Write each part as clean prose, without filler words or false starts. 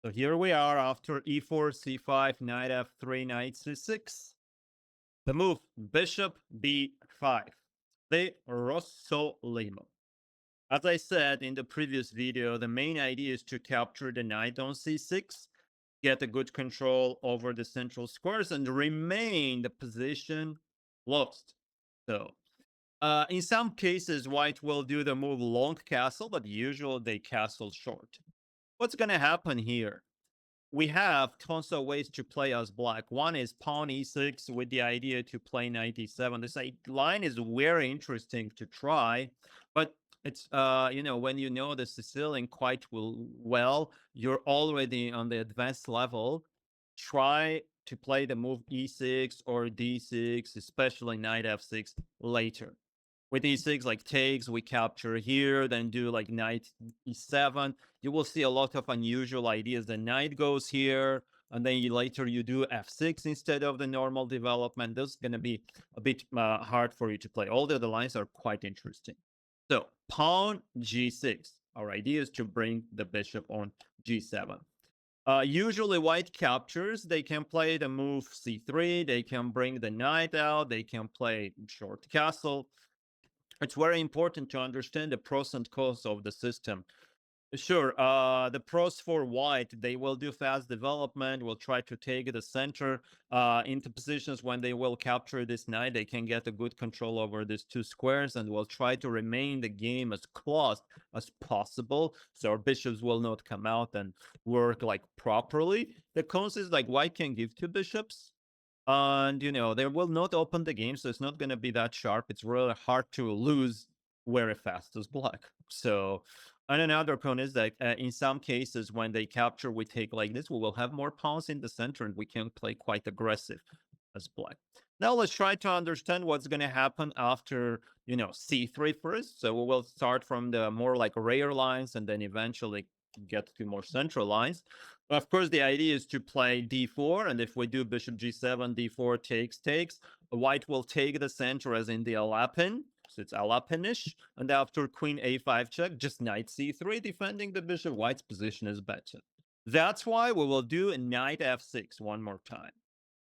So here we are after e4, c5, knight f3, knight c6. The move bishop b5. The Rossolimo. As I said in the previous video, the main idea is to capture the knight on c6, get a good control over the central squares, and remain the position lost. So in some cases, white will do the move long castle, but usually they castle short. What's going to happen here? We have tons of ways to play as black. One is pawn e6 with the idea to play knight e7. This line is very interesting to try, but it's when you know the Sicilian quite well, you're already on the advanced level. Try to play the move e6 or d6, especially knight f6 later. With e6 like takes, we capture here, then do like knight e7. You will see a lot of unusual ideas. The knight goes here, and then later you do f6 instead of the normal development. This is going to be a bit hard for you to play, although the lines are quite interesting. So pawn g6. Our idea is to bring the bishop on g7. Usually white captures. They can play the move c3. They can bring the knight out. They can play short castle. It's very important to understand the pros and cons of the system. Sure, the pros for white, they will do fast development, will try to take the center into positions when they will capture this knight. They can get a good control over these two squares and will try to remain the game as close as possible. So our bishops will not come out and work like properly. The cons is like white can give two bishops, and they will not open the game, so it's not going to be that sharp. It's really hard to lose very fast as black. So, and another con is that in some cases when they capture, we take like this, we will have more pawns in the center and we can play quite aggressive as black. Now let's try to understand what's going to happen after c3 first. So we will start from the more like rare lines and then eventually get to more central lines. Of course, the idea is to play d4, and if we do bishop g7, d4 takes, white will take the center as in the Alapin, so it's Alapinish, and after queen a5 check, just knight c3, defending the bishop. White's position is better. That's why we will do knight f6 one more time.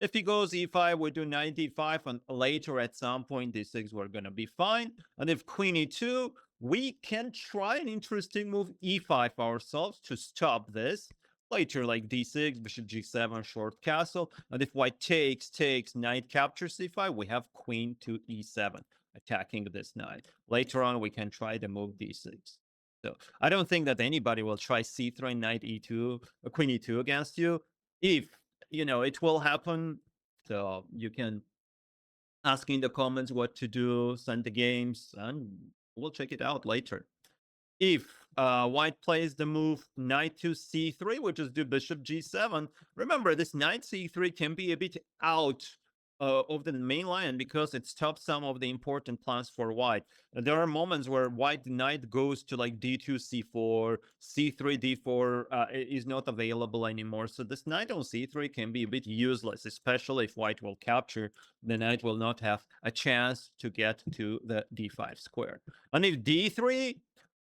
If he goes e5, we do knight d5, and later at some point d6, we're going to be fine. And if queen e2, we can try an interesting move e5 ourselves to stop this. Later, like d6, bishop g7, short castle. And if white takes, knight captures c5, we have queen to e7, attacking this knight. Later on, we can try the move d6. So I don't think that anybody will try c3, knight e2, queen e2 against you. If, it will happen. So you can ask in the comments what to do, send the games, and we'll check it out later. If white plays the move knight to c3, which is do bishop g7, remember this knight c3 can be a bit out of the main line because it stops some of the important plans for white. There are moments where white knight goes to like d2 c4, c3 d4 is not available anymore. So this knight on c3 can be a bit useless, especially if white will capture. The knight will not have a chance to get to the d5 square. And if d3,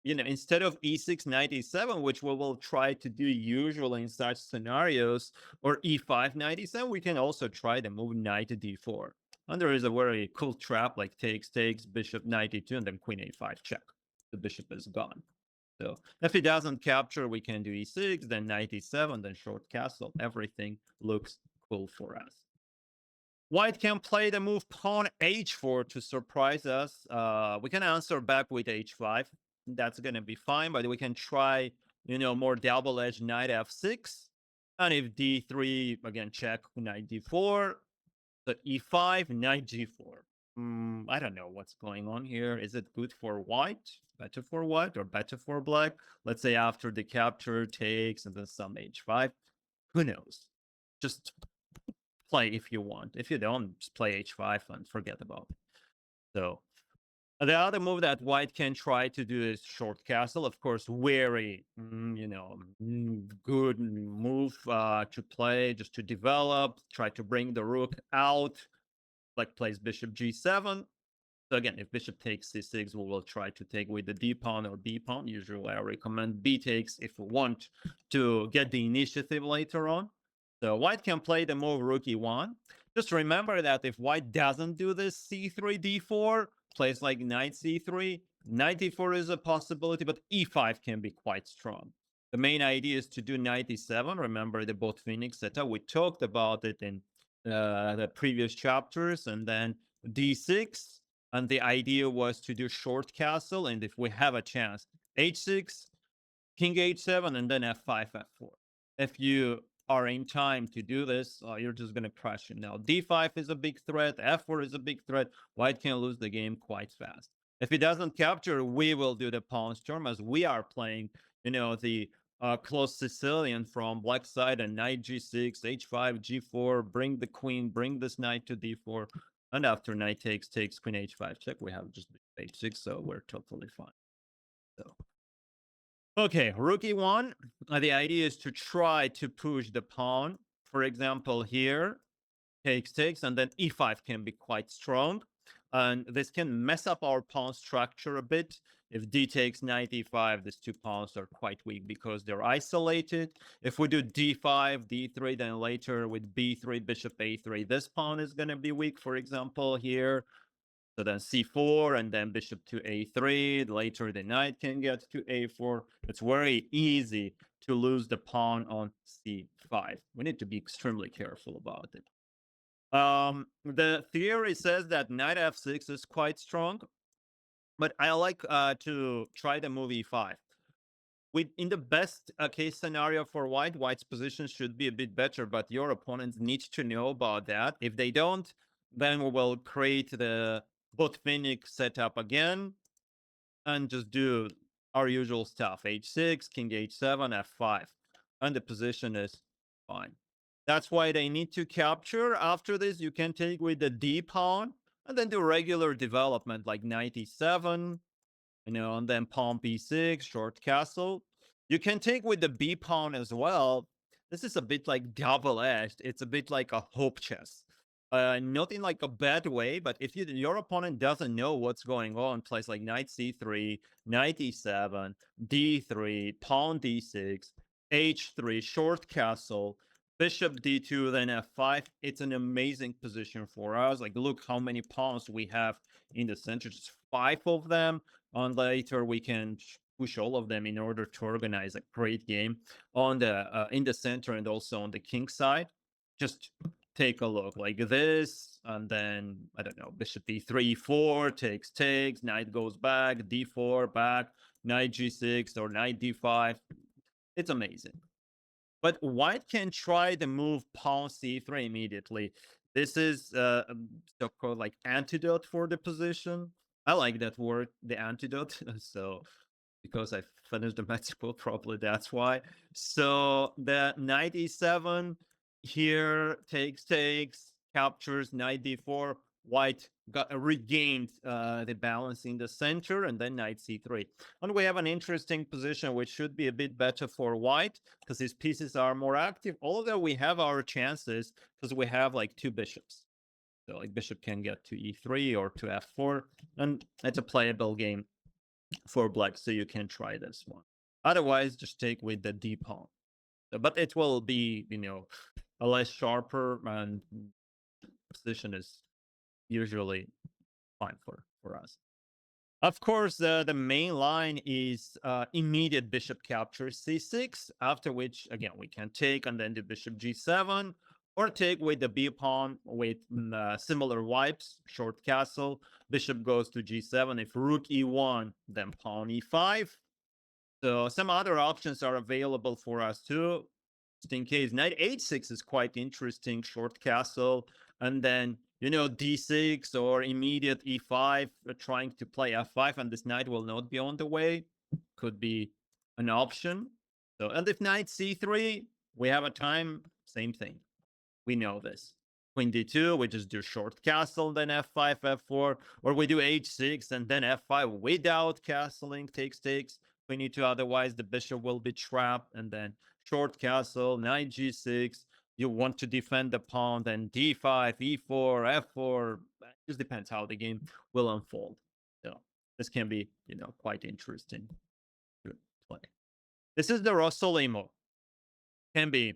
instead of e6, knight e7, which we will try to do usually in such scenarios, or e5, knight e7, we can also try to move knight to d4. And there is a very cool trap like takes, bishop knight e2, and then queen a5 check. The bishop is gone. So if he doesn't capture, we can do e6, then knight e7, then short castle. Everything looks cool for us. White can play the move pawn h4 to surprise us. We can answer back with h5. That's going to be fine, but we can try, more double-edged knight f6. And if d3, again, check knight d4. So e5, knight g4. I don't know what's going on here. Is it good for white? Better for white or better for black? Let's say after the capture takes and then some h5. Who knows? Just play if you want. If you don't, just play h5 and forget about it. So the other move that white can try to do is short castle. Of course, very, good move to play, just to develop, try to bring the rook out, like plays bishop g7. So again, if bishop takes c6, we will try to take with the d pawn or b pawn. Usually I recommend b takes if we want to get the initiative later on. So white can play the move rook e1. Just remember that if white doesn't do this c3, d4, plays like knight c3, knight e4 is a possibility, but e5 can be quite strong. The main idea is to do knight e7. Remember the both Phoenix setup. We talked about it in the previous chapters, and then d6, and the idea was to do short castle, and if we have a chance, h6, king h7, and then f5, f4. If you are in time to do this, you're just going to crush it. Now, d5 is a big threat, f4 is a big threat. White can lose the game quite fast. If he doesn't capture, we will do the pawn storm, as we are playing, the close Sicilian from black side, and knight g6, h5, g4, bring the queen, bring this knight to d4, and after knight takes, queen h5 check, we have just h6, so we're totally fine. So, okay, rook e1. The idea is to try to push the pawn. For example, here, takes, and then e5 can be quite strong. And this can mess up our pawn structure a bit. If d takes knight e5, these two pawns are quite weak because they're isolated. If we do d5, d3, then later with b3, bishop a3, this pawn is going to be weak, for example, here. So then c4, and then bishop to a3. Later, the knight can get to a4. It's very easy to lose the pawn on c5. We need to be extremely careful about it. The theory says that knight f6 is quite strong, but I like to try the move e5. In the best case scenario for white's position should be a bit better, but your opponents need to know about that. If they don't, then we will create the both Phoenix setup again and just do our usual stuff: h6, king h7, f5, and the position is fine. That's why they need to capture. After this, you can take with the d pawn and then do regular development like knight e7, and then pawn b6, short castle. You can take with the b pawn as well. This is a bit like double-edged. It's a bit like a hope chess. Not in like a bad way, but if your opponent doesn't know what's going on, plays like knight c3, knight e7, d3, pawn d6, h3, short castle, bishop d2, then f5. It's an amazing position for us. Like, look how many pawns we have in the center. Just 5 of them. And later we can push all of them in order to organize a great game on the in the center and also on the king side. Just take a look like this, and then I don't know, bishop e3, 4 takes, knight goes back, d4 back, knight g6 or knight d5. It's amazing. But white can try the move pawn c3 immediately. This is so-called like antidote for the position. I like that word, the antidote. So because I finished the Mexico, probably that's why. So the knight e7 here takes, captures knight d4. White got regained the balance in the center, and then knight c3. And we have an interesting position which should be a bit better for white because his pieces are more active. Although we have our chances because we have like 2 bishops. So like bishop can get to e3 or to f4, and it's a playable game for black, so you can try this one. Otherwise, just take with the d pawn. But it will be, a less sharper, and position is usually fine for us. Of course, the main line is immediate bishop capture c6, after which, again, we can take and then the bishop g7, or take with the b pawn with similar wipes, short castle, bishop goes to g7. If rook e1, then pawn e5. So some other options are available for us too. Just in case, knight h6 is quite interesting, short castle, and then d6 or immediate e5, trying to play f5, and this knight will not be on the way. Could be an option. So, and if knight c3, we have a time, same thing. We know this. Queen d2, we just do short castle, then f5, f4, or we do h6 and then f5 without castling, takes. We need to, otherwise the bishop will be trapped, and then short castle, knight g6. You want to defend the pawn, then d5, e4, f4. Just depends how the game will unfold. So this can be, quite interesting to play. This is the Rossolimo. Can be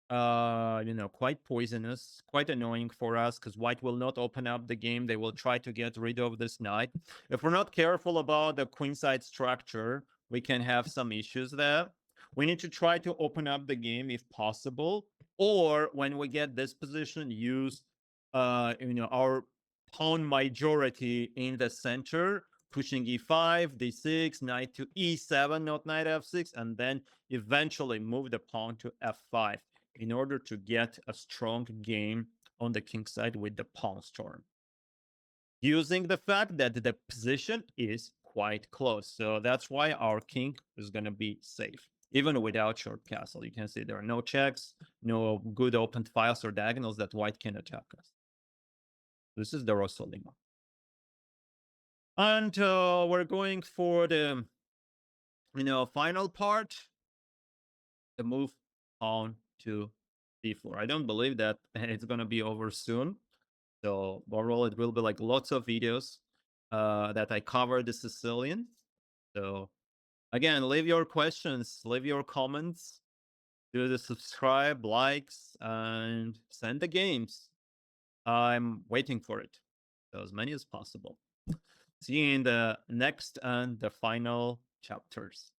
quite poisonous, quite annoying for us because white will not open up the game. They will try to get rid of this knight. If we're not careful about the queenside structure, we can have some issues there. We need to try to open up the game if possible, or when we get this position, use our pawn majority in the center, pushing e5, d6, knight to e7, not knight f6, and then eventually move the pawn to f5 in order to get a strong game on the king side with the pawn storm. Using the fact that the position is quite close. So that's why our king is going to be safe. Even without short castle, you can see there are no checks, no good open files or diagonals that white can attack us. This is the Rossolimo. And we're going for the, final part, the move on to d4. I don't believe that it's going to be over soon. So overall, it will be like lots of videos that I cover the Sicilian. So again, leave your questions, leave your comments, do the subscribe, likes, and send the games. I'm waiting for it. So as many as possible. See you in the next and the final chapters.